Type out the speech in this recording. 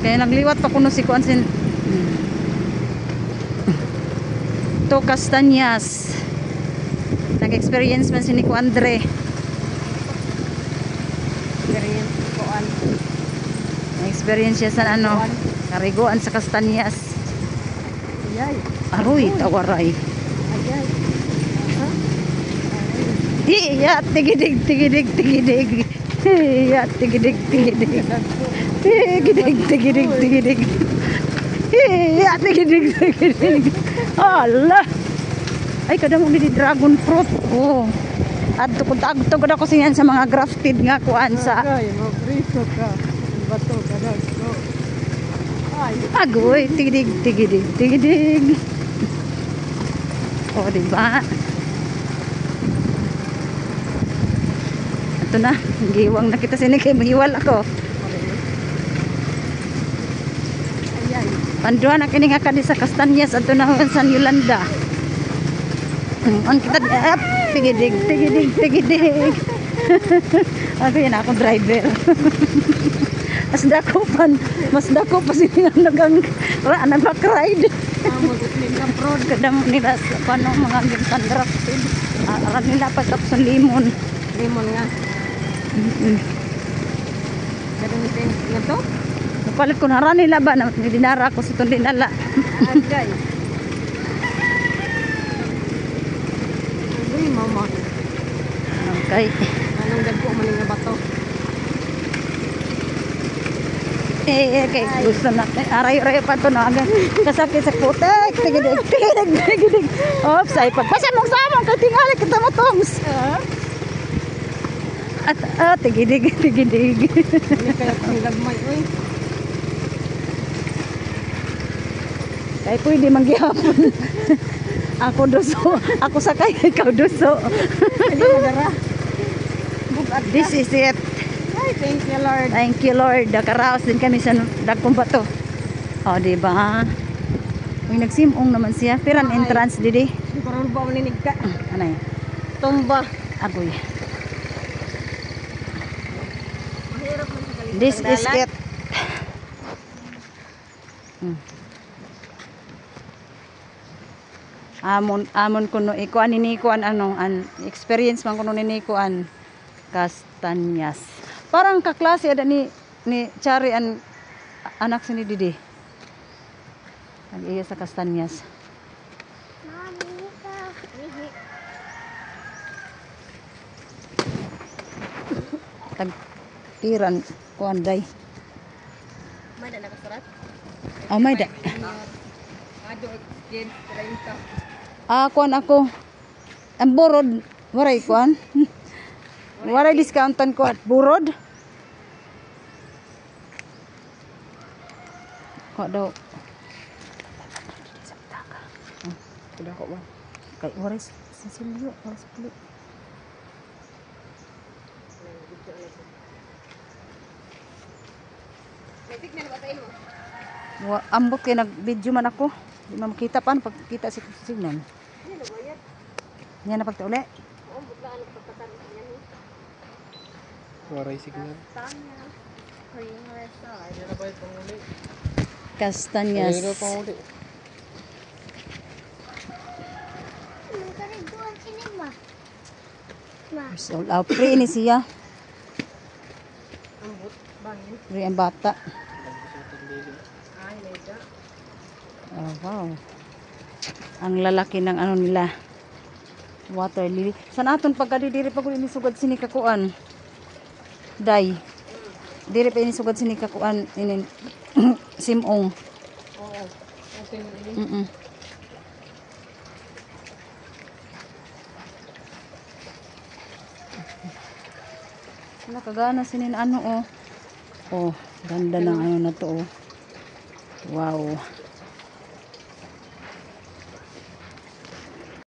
Kaya nagliwat pa kuno si Kuan sin. To Castañas. Nag-experience man si Nico Andre. Experience ko an. Nag-experience siya sa ano, kariguan sa Castañas. Ayay. Aroy, tawaray. Ayay. Iya, tigidig, tigidig, tigidig. Iya, tigidig, tigidig. Tigidig, tigidig, tigidig. Iya, tigidig, tigidig. Allah. Ay, kada mo ni dragon fruit. Oh. Adto ko ako siyan sa mga grafted nga kuan sa. Ay, mabriso ka. Bato ka daw. Ay, Agoy, tigidig, tigidig, tigidig. Oh, diba? Ito na, giwang na kita sini kay mahiwal ako. ayay. Panduan na kini nga kadi sa Castañas ato na San Yolanda. Ang kita tigidig, tigidig, tigidig. Ako yan akong driver. Mas dako pa sila nag-ride. Magutling ka prod. Kadam nila sa paano mga ginsan drafted. Aran nila pa tapos ang limon. Limon nga. Gamitin nga to? Napalit ko na aran nila ba na dinara ko sa itong dinala. Agay. Agay, mama. Okay. Anong dagpo man nga bato? Okay. Gusto na. Aray-aray pa ito na. Kasakit sa putek. Tigidig, tigidig, tigidig. Oops, ay pagpasa mong samang. Katingali kita mo, Tongs. At, tigidig, tigidig. Hindi kaya pang gagmay, uy. Kaya pwede manggihapon. Ako duso. Ako sakay, ikaw duso. Hindi madara. Bugat ka. This is it. Ay, thank you, Lord. Thank you, Lord. Nakaraos din kami sa dagkong bato. O, diba? Uy, nagsimong naman siya. Piran entrance, didi. Hindi ko rin ba maninig ka. Anay? Tumba. Agoy. Mahirap mo sa galing. This is it. Amon kuno ikuan ni kuan ano an experience man kuno ni kuan Castañas. Parang kaklase ada ni Chari an anak sini Didi. Nag-iya sa Castañas. Tagtiran kuan day. May da nakasurat? Oh, may da. Ado, Jen, 30. Kuan ako. Ang burod. Waray kuan. Waray discountan ko at burod. Ko daw. Kuda ko ba? Kay waray sisilyo. Waray sisilyo. Nagtignan ba tayo mo? Ambot kay nag-video man ako. Di man makita pa pagkita si Signan. Yan na ba yan? Yan na pagtauli. Oo, butlaan ang pagkatarin yan. Waray signal. Tanya. Korean restaurant. Yan na ba yung panguli? Castañas. Yan na ba panguli? So, free ni siya. Ambot, bangin. Free ang bata. Ay, lega. Oh, wow. Ang lalaki ng ano nila. Water lily. San aton pagkadidiri pag ini sugad sini kakuan. Day. Diri pa ini sugad sini kakuan inin simong. Oo. Okay. Nakagana sinin ano oh. Oh, ganda ng ano na to oh. Wow.